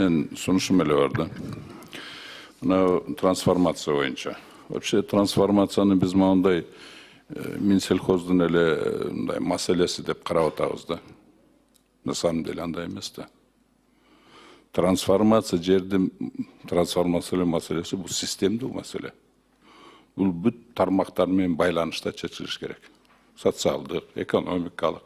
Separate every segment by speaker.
Speaker 1: мен сунушум эле бар да. Мына трансформация боюнча. Вообще трансформацияны биз мындай Минсельхоздун эле мындай маселеси деп карап атабыз да. На самом деле андай эмес да. Трансформация жердин трансформациялоо маселеси бул системдүү маселе. Бул бүт тармактар менен байланышта чечилиш керек. Социалдык, экономикалык,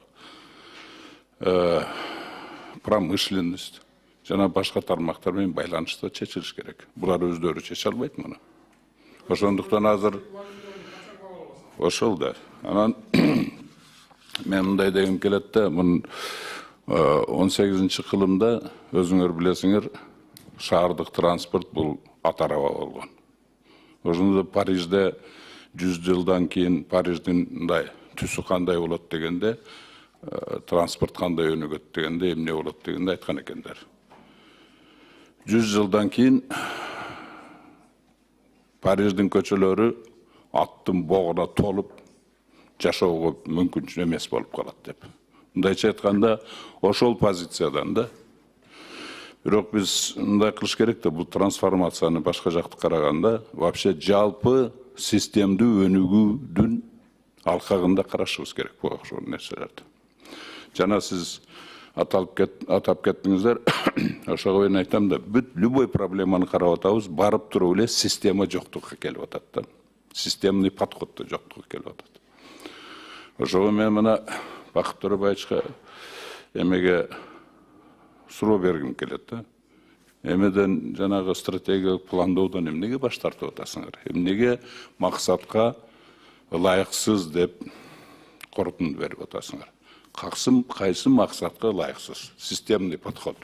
Speaker 1: промышленность жана башка тармактар менен байланышта чечилиш керек. Булар өздөрү чече албайт муну. Ошондуктан азыр ошол да. Анан мен мындай дегим келет да, мун 18-кылымда өзүңөр билесиңер, шаардык транспорт бул атараба болгон. Ошондо Парижде 100 жылдан кийин Париждин мындай түсү кандай болот дегенде, транспорт кандай өнүгөт дегенде, эмне болот дегенде айткан экендер. 100 жылдан кийин Париждин көчөлөрү аттын богуна толуп жашоого мүмкүн эмес болуп калат деп. Мындайча айтканда, ошол позициядан да. Бирок биз мындай кылыш керек да, бул трансформацияны башка жакты караганда, вообще жалпы системдүү өнүгүүдүн алкагында карашыбыз керек бул ошол нерселерди. Жана сиз атап кеттиңиздер, ошого мен айтам да, бүт любой проблеманы карап атабыз, барып туруп эле система жоктукка келип атат да. Системный подход да жоктукка келип атат. Ошого мен мына Бакыт Төрөбаевичке эмеге суроо бергим келет да. Эмеден жанагы стратегиялык пландоодон эмнеге баш тартып атасыңар? Эмнеге максатка ылайыксыз деп корутунду берип атасыңар? Кайсы максатка ылайыксыз? Системный подход.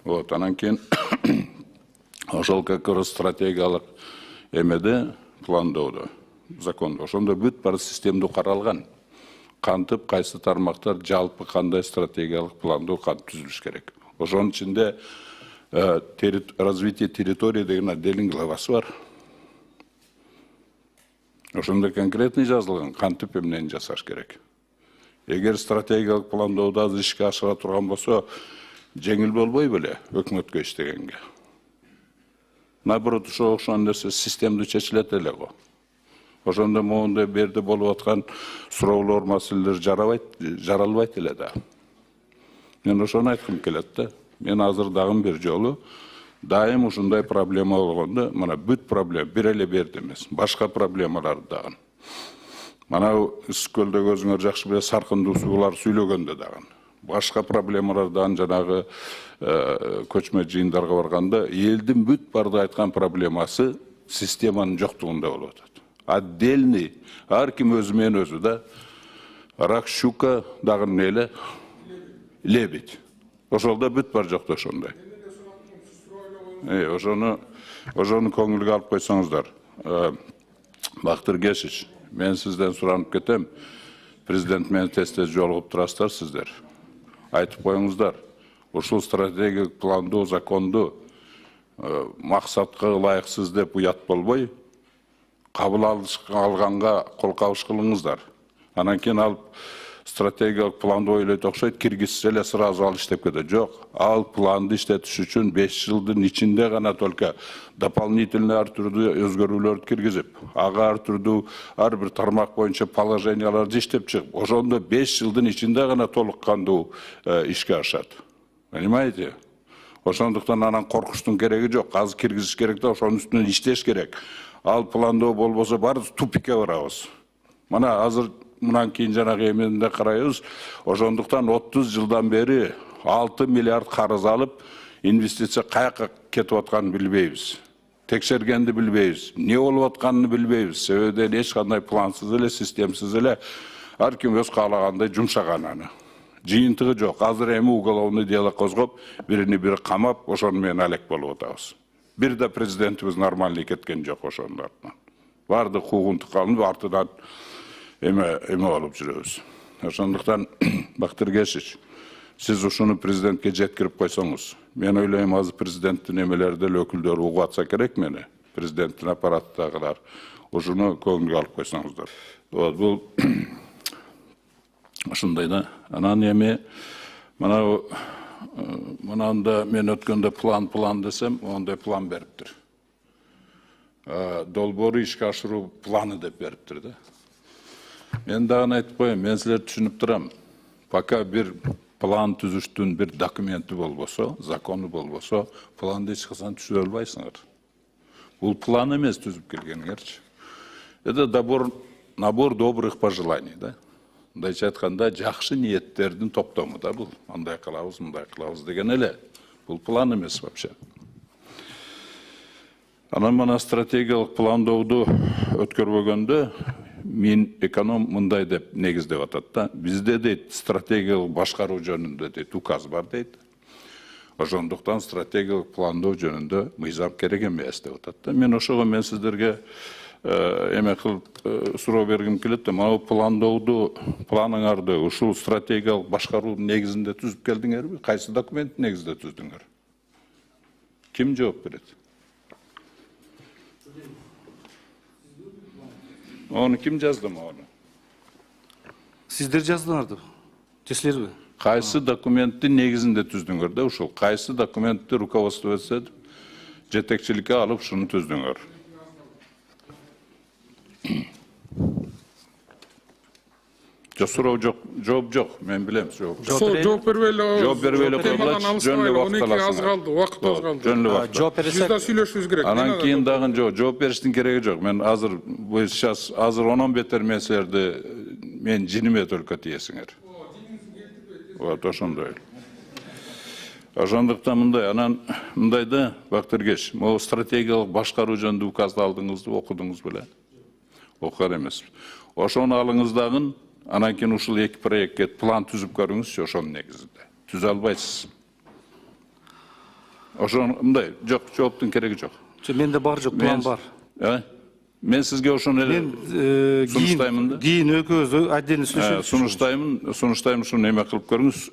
Speaker 1: Вот, анан кийин ошол как раз стратегиялык эмеде пландоодо, закондо. Ошондо бүт бар системдүү каралган. Кантип кайсы тармактар жалпы кандай стратегиялык пландоо кантип түзүлүш керек. Ошонун ичинде развитие территории деген отдельный главасы бар. Ошондо конкретный жазылган кантип эмнени жасаш керек. Эгер стратегиялык пландоодо азыр ишке ашыра турган болсо, жеңил болбой беле өкмөткө иштегенге. Наоборот, ошо окшогон нерсе системдүү чечилет эле го. Ошондо моундай берде болуп аткан суроолор, маселелер жаралбайт эле да. Мен ошону айткым келет да. Мен азыр дагы бир жолу дайым ушундай проблема болгондо, мына бүт проблема бир эле берде эмес, башка проблемалар дагы. Мана Ысык-Көлдөгү өзүңөр жакшы билесиз, Саркындуу суулар сүйлөгөндө дагы. Башка проблемалардан жанагы көчмө жыйындарга барганда, элдин бүт барды айткан проблемасы системанын жоктугунда болуп атат. Отдельный, ар ким өзү менен өзү да. Рак, щука дагы эле лебедь. Ошолда бүт бар жокто ошондой. Ошону көңүлгө алып койсоңуздар. Бактыр Кешич, мен сизден суранып кетем. Президент менен тез-тез жолугуп турасыздар сиздер. Айтып коюңуздар. Ушул стратегиялык пландоо, законду максатка ылайыксыз деп уят болбой, кабыл алганга кол кабыш кылыңыздар. Анан кийин алып стратегиялык планды ойлойт окшойт, киргизсе эле сразу ал иштеп кетет. Жок, ал планды иштетиш үчүн 5 жылдын ичинде гана только дополнительный ар түрдүү өзгөрүүлөрдү киргизип, ага ар түрдүү ар бир тармак боюнча положенияларды иштеп чыгып, ошондо 5 жылдын ичинде гана толук кандуу ишке ашат. Понимаете? Ошондуктан анан коркуштун кереги жок. Азыр киргизиш керек да, ошонун үстүнөн иштеш керек. Ал пландоо болбосо баарыбыз тупикке барабыз. Мына азыр мындан кийин жанагы эмнде карайбыз. Ошондуктан 30 жылдан бери 6 миллиард карыз алып, инвестиция каяка кетип атканын билбейбиз. Текшергенди билбейбиз. Не болуп атканын билбейбиз. Себеби эч кандай плансыз эле, системсиз эле ар ким өз каалагандай жумшаган аны. Жыйынтыгы жок. Азыр эми уголовный дело козгоп, бирини бири камап, ошону менен алек болуп атабыз. Бир да президентибиз нормальный кеткен жок ошондордон. Бардык куугунтук алынып, артынан эме болуп жүрөбүз. Ошондуктан Бактыр Кешич, сиз ушуну президентке жеткирип койсоңуз, мен ойлойм азыр президенттин эмелерде өкүлдөрү угуп атса керек мени, президенттин аппараттагылар. Ушуну көңүлгө алып койсоңуздар. Бул ушундай да. Анан эми мына Mınanda men ötkönde plan desem, onday plan beriptir. Dolboru işke aşırı planı dep beriptir da. Men dağını aytıp koyayım, men sizler düşünüp duram. Paka bir plan tüzüştün bir dokumenti bolboso, zakonu bolboso, planды hiç kısan tüzüp albaysыңар. Бұл план емес түзіп келгеніңерші. Это набор добрых пожеланий, да? Мындайча айтканда, жақсы ниеттердің топтамы да бұл. Андай қылабыз деген эле. Бұл план емес вообще. Анан мана стратегиялык пландоодо өткөрбөгөндө мен эконом мындай деп негиздеп атат да. Бизде дейт стратегиялык башкаруу жөнүндө дейт указ бар дейт. Ошондуктан стратегиялык пландоо жөнүндө мыйзам керек эмес деп атат. Мен ошого мен сиздерге эме кылып суроо бергим келет да, мына пландоодо планыңарды ушул стратегиялык башкаруунун негизинде түзүп келдиңерби? Кайсы документ негизинде түздүңөр? Ким жооп берет? Onu kim жазды onu?
Speaker 2: Сиздер жаздыңарды, жесилерби?
Speaker 1: Кайсы документти негизинде түздүңөр да ушул? Кайсы документти руководство этсет, жетекчиликке алып шуну түздүңөр? Суроо жок, жооп жок, мен билем, жооп жок.
Speaker 3: Жооп бербейле.
Speaker 1: Жооп бербейле
Speaker 3: темадан алышпайлы, 12 аз калды, убакыт аз калды.
Speaker 1: Жөнлүү убакыт.
Speaker 2: Жооп бересек.
Speaker 3: Бизде сүйлөшүбүз керек.
Speaker 1: Анан кийин дагы жооп бериштин кереги жок. Мен азыр сейчас онон бетер меселерди мен жиниме только тиесиңер. Вот ошондой. Ошондуктан мындай, анан мындай да Бактыргеш, могу стратегиялык башкаруу жөнүндө указды алдыңызды окудуңуз беле? Окуган эмес. Ошону алыңыз дагы, анан кийин ушул эки проектке план түзүп көрүңүзчү ошонун негизинде. Түзө албайсыз. Ошону мындай, жок, жооптун кереги жок.
Speaker 2: Менде бар жок, план бар.
Speaker 1: Мен сизге ошону эле сунуштаймын да.
Speaker 2: Кийин экөөбүз отдельно сүйлөшөбүз.
Speaker 1: Сунуштайм ушуну эме кылып көрүңүз.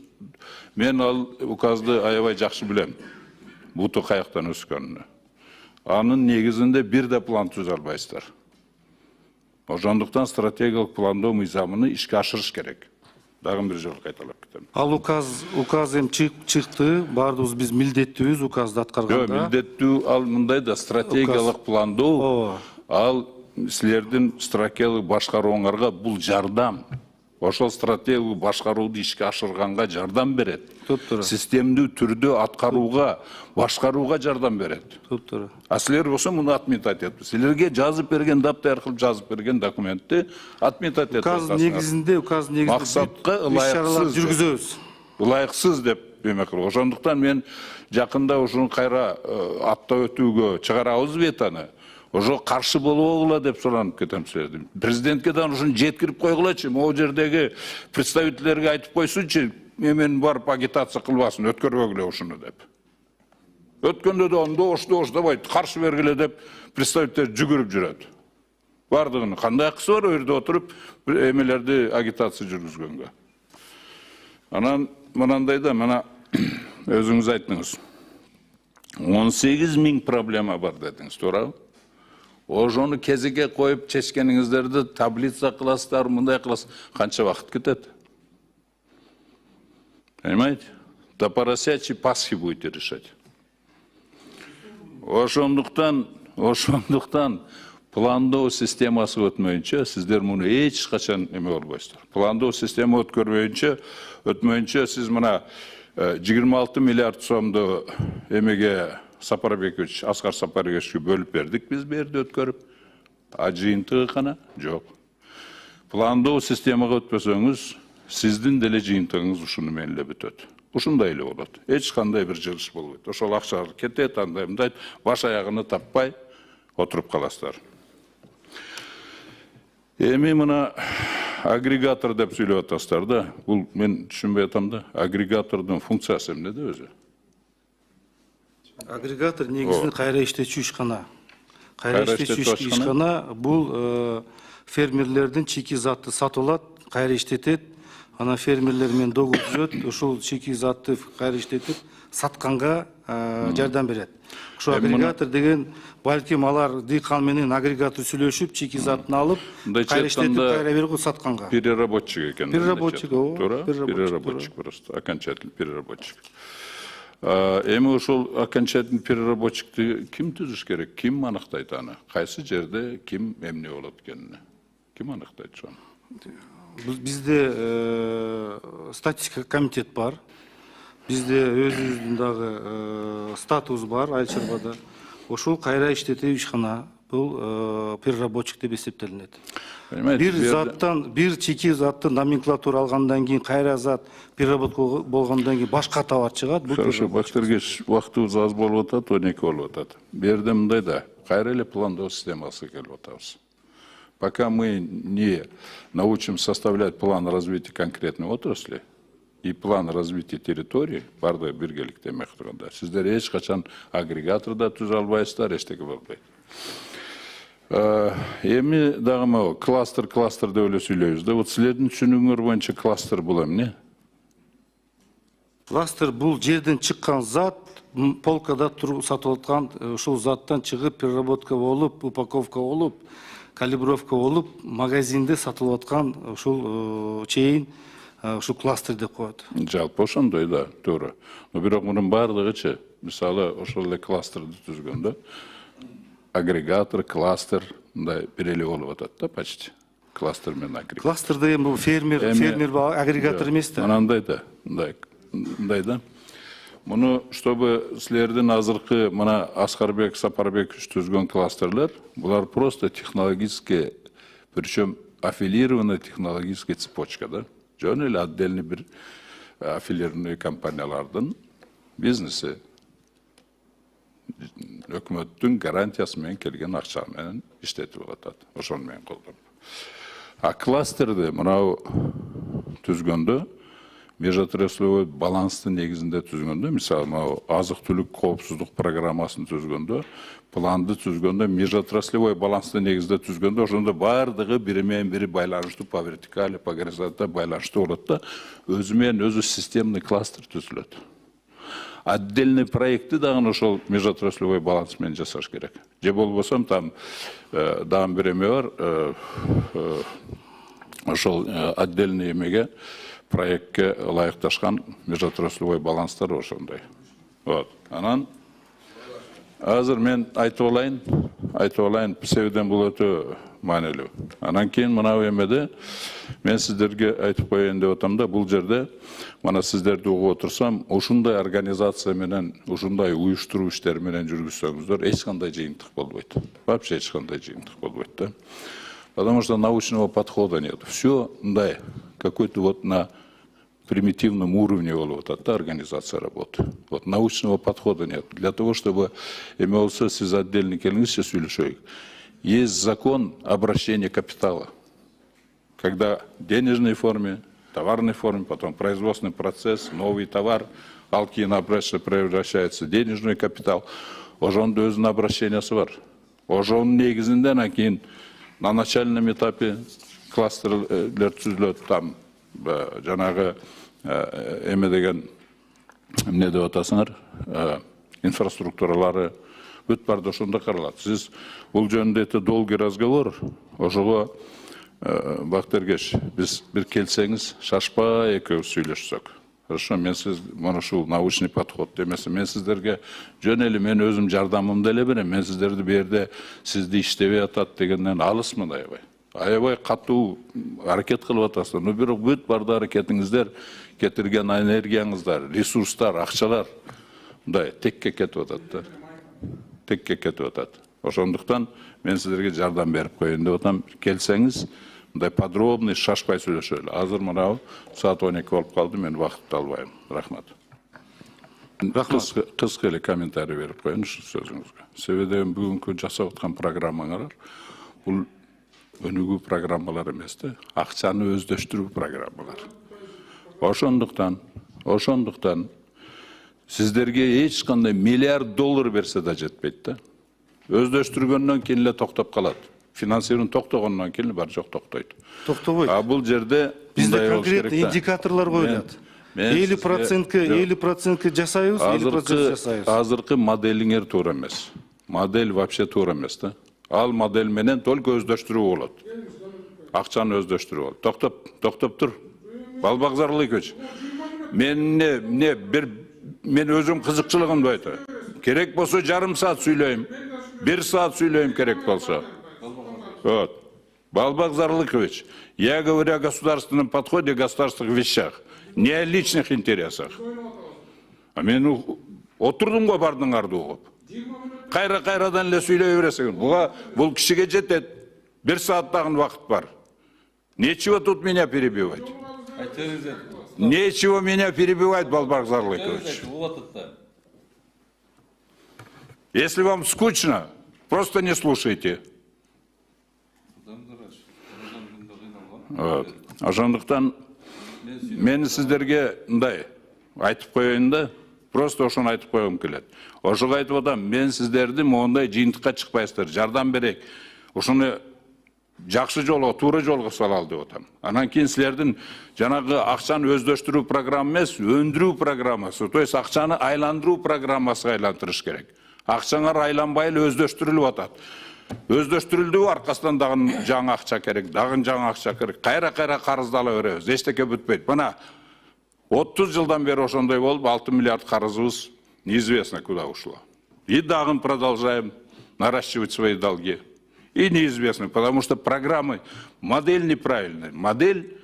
Speaker 1: Мен ал указды аябай жакшы билем. Буту каяктан өскөнүнү. Анын негизинде бир да план түзө албайсыздар. Ошондуктан стратегиялык пландоо мыйзамын ишке ашырыш керек. Дагы бир жолу кайталап кетем.
Speaker 2: Ал указ эми чыкты, баардыгыбыз биз милдеттүүбүз указды аткарганда.
Speaker 1: Жок, милдеттүү ал мындай да стратегиялык пландоо. Ал силердин стратегиялык башкарууңарга бул жардам. Ошол стратегиялык башкарууду ишке ашырганга жардам берет. Системдүү түрдө аткарууга, башкарууга жардам берет. А силер болсо муну отметать этип. Силерге жазып берген, даптар кылып жазып берген документти отметать этип.
Speaker 2: Указ негизинде
Speaker 1: максатка
Speaker 2: иш-чаралар жүргүзөбүз.
Speaker 1: Ылайыксыз деп эме кылып. Ошондуктан мен жакында ушуну кайра аттап өтүүгө чыгарабыз бет аны. Ошо каршы болбогула деп суранып кетем силерден. Президентке да ушуну жеткирип койгулачы, могу жердеги представительдерге айтып койсунчу, мен барып агитация кылбасын, өткөрбөгүлө ушуну деп. Өткөндө да ош дебайт, каршы бергиле деп представительдер жүгүрүп жүрөт. Бардыгын кандай акысы бар, өрдө отуруп эмелерди агитация жүргүзгөнгө. Анан мынандай да, мына өзүңүз айттыңыз. 18 000 проблема бар дедиңиз, туурабы? Ошону кезеге коюп чечкениңиздерди таблица кыласыздар, мындай кыласыз. Канча вакыт кетет? Понимаете? До поросячьей Пасхи будете решать. Ошондуктан пландоо системасы өтмөйүнчө сиздер муну эч качан эме болбойсуздар. Пландоо система өтмөйүнчө сиз мына 26 миллиард сомду эмеге Сапарбекович, Аскар Сапарбековичке бөлүп бердик биз берди өткөрүп. А жыйынтыгы кана? Жок. Пландоо системага өтпөсөңүз, сиздин деле жыйынтыгыңыз ушуну менен эле бүтөт. Ушундай эле болот. Эч кандай бир жылыш болбойт. Ошол акча кетет, андай мындай баш аягын таппай отуруп каласыздар. Эми мына агрегатор деп сүйлөп атасыздар да. Бул мен түшүнбөй атам да. Агрегатордун функциясы эмнеде өзү?
Speaker 2: Агрегатор негизинен кайра иштечү ишкана. Кайра иштечү ишкана бул фермерлердин чеки затты сатып алат, кайра иштетет. Ана фермерлер менен догуу түзөт, ушул чеки затты кайра иштетип сатканга жардам берет. Ушул агрегатор деген балким алар дыйкан менен агрегатор сүйлөшүп, чеки затын алып, кайра иштетип кайра берип сатканга.
Speaker 1: Переработчик экен.
Speaker 2: Переработчик,
Speaker 1: переработчик просто, окончательный переработчик. Эми ошол окончательный переработчикти ким түзүш керек? Ким аныктайт аны? Кайсы жерде ким эмне болот экенине? Ким аныктайт ошону?
Speaker 2: Бизде статистика комитет бар. Бизде өзүбүздүн дагы статус бар Айыл-Чарбада. Ошол кайра иштетүү ишкана бул переработчик деп эсептелинет. Бир чеки заттын номенклатура алгандан кийин кайра зат переработка болгондон кийин башка товар чыгат.
Speaker 1: Хорошо, Бактыргеч, вакытыбыз аз болуп атат, 12 болуп атат. Берде мындай да, кайра эле пландоо системасы келип атабыз. Пока мы не научим составлять план развития конкретной отрасли и план развития территории, барды биргеликте эме кылганда, сиздер эч качан агрегатор да түзө албайсыздар, эчтеке болбойт. Эми дагы могу кластер деп эле сүйлөйбүз да. Вот силердин түшүнүгүңөр боюнча кластер бул эмне?
Speaker 2: Кластер бул жерден чыккан зат, полкада сатылып аткан ушул заттан чыгып переработка болуп, упаковка болуп, калибровка болуп, магазинде сатылып аткан ушул чейин ушул кластер деп коет.
Speaker 1: Жалпы ошондой да, туура. Но бирок мунун баардыгычы, мисалы, ошол эле кластерди түзгөндө агрегатор, кластер, мындай бир эле болуп атат да, почти. Кластер менен агрегатор.
Speaker 2: Кластерде эми бул фермер агрегатор эмес да.
Speaker 1: Мындай да, мындай да. Муну, чтобы силердин азыркы мына Аскарбек Сапарбекович түзгөн кластерлер, булар просто технологические, причем аффилированная технологическая цепочка, да. Жөн эле отдельный бир аффилированный компаниялардын бизнеси өкмөттүн гарантиясы менен келген акча менен иштетип атат. Ошону менен колдонуп. А кластерди мынау түзгөндө межотраслевой баланстын негизинде түзгөндө, мисалы, мынау азык-түлүк коопсуздук программасын түзгөндө, планды түзгөндө, межотраслевой баланстын негизинде түзгөндө, ошондо баардыгы бири менен бири байланыштуу, по вертикали, по горизонтали байланыштуу болот да, өзү менен өзү системный кластер түзүлөт. Отдельный проекты дагы ошол межотраслевой баланс менен жасаш керек. Же болбосо там дагы бир эме бар, ошол отдельный эмеге проектке ылайыкташкан межотраслевой баланстар ошондой. Вот. Анан азыр мен айтып алайын, себебден бул өтө маанилүү. Анан кийин мынау эмеде мен сиздерге айтып коеюн деп атам да, бул жерде мана сиздерди угуп отурсам, ушундай организация менен, ушундай уюштуруу иштери менен жүргүзсөңүздөр, эч кандай жыйынтык болбойт. Вообще эч кандай жыйынтык болбойт да. Потому что научного подхода нет. Все, да, какой-то вот на примитивном уровне вот эта организация работы. Вот научного подхода нет. Для того, чтобы имелся из отдельных келингис, есть закон обращения капитала. Когда в денежной форме, товарной форме, потом производственный процесс, новый товар, алкин превращается в денежный капитал, ошондо өзүнүн обращениясы бар. Ошонун негизинде анан на начальном этапе кластерлер түзүлөт, там жанагы эме деген эмне деп атасыңар, инфраструктуралары бүт барды ошондо каралат. Сиз бул жөнүндө эте долгий разговор, ошого Бактыргеч, биз бир келсеңиз, шашпай экөөбүз сүйлөшсөк. Хорошо, мен сиз мына ушул научный подход демесе, мен сиздерге жөн эле мен өзүм жардамымды эле берем, мен сиздерди бу жерде сизди иштебей атат дегенден алысмын аябай. Аябай катуу аракет кылып атасыздар. Но бирок бүт барды аракетиңиздер, кетирген энергияңыздар, ресурстар, акчалар мындай текке кетип атат да. Текке кетип атат. Ошондуктан мен сиздерге жардам берип коеюн деп атам. Келсеңиз, мындай подробный шашпай сүйлөшөлү. Азыр мынау саат 12 болуп калды, мен вакытты албайм. Рахмат. Кыска эле комментарий берип коеюнчу сөзүңүзгө. Себеби бүгүнкү жасап аткан программаңар бул өнүгүү программалар эмес да, акчаны өздөштүрүү программалар. Ошондуктан сиздерге эч кандай миллиард доллар берсе да жетпейт да. Өздөштүргөндөн кийин эле токтоп калат. Финансирование токтогондон кийин бар жок токтойт.
Speaker 2: Токтобойт.
Speaker 1: А бул жерде
Speaker 2: бизде конкретный индикаторлар коюлат. 50% жасайбыз, 50% жасайбыз.
Speaker 1: Азыркы моделиңер туура эмес. Модель вообще туура эмес да. Ал модель менен только өздөштүрүү болот. Акчаны өздөштүрүү болот. Токтоп тур. Балбакзарлыкович. Мен бир мен өзüm кызыкчылыгымды айтам. Керек болsa жарым saat söyleyeyim. 1 saat söyleyeyim керек болsa. Вот. Балбак Зарлыкович, я говорю о государственном подходе, о государственных вещах, не о личных интересах. А мен отырдым ғой бардың арды оғып. Қайра-қайрадан ле сөйлей бересің. Бұл кішіге жетеді. 1 сағаттағын вақыт бар. Нечего тут меня перебивать? Нечего меня перебивать, Балбак Зарлыкович. Если вам скучно, просто не слушайте. Ошондуктан мен сиздерге мындай айтып коеюн да, просто ошону айтып койгум келет. Ошого айтып атам, мен сиздерди моундай жыйынтыкка чыкпайсыздар, жардам берейик. Ошону жакшы жолго, туура жолго салалы деп атам. Анан кийин силердин жанагы акчаны өздөштүрүү программа эмес, өндүрүү программасы, то есть акчаны айландыруу программасына айлантырыш керек. Акчаңар айланбай эле өздөштүрүлүп атат. Өздөштүрүлдү аркасынан дагы жаңы акча керек, дагы жаңы акча керек. Кайра-кайра карызды ала беребиз. Эчтеке бүтпөйт. Мына 30 жылдан бери ошондой болуп, 6 миллиард карызыбыз неизвестно куда ушло. И дагы продолжаем наращивать свои долги. И неизвестно, потому что программы, модель неправильная. Модель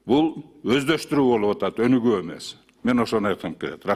Speaker 1: бул өздөштүрүү болуп атат, өнүгүү эмес. Мен ошону айткым келет.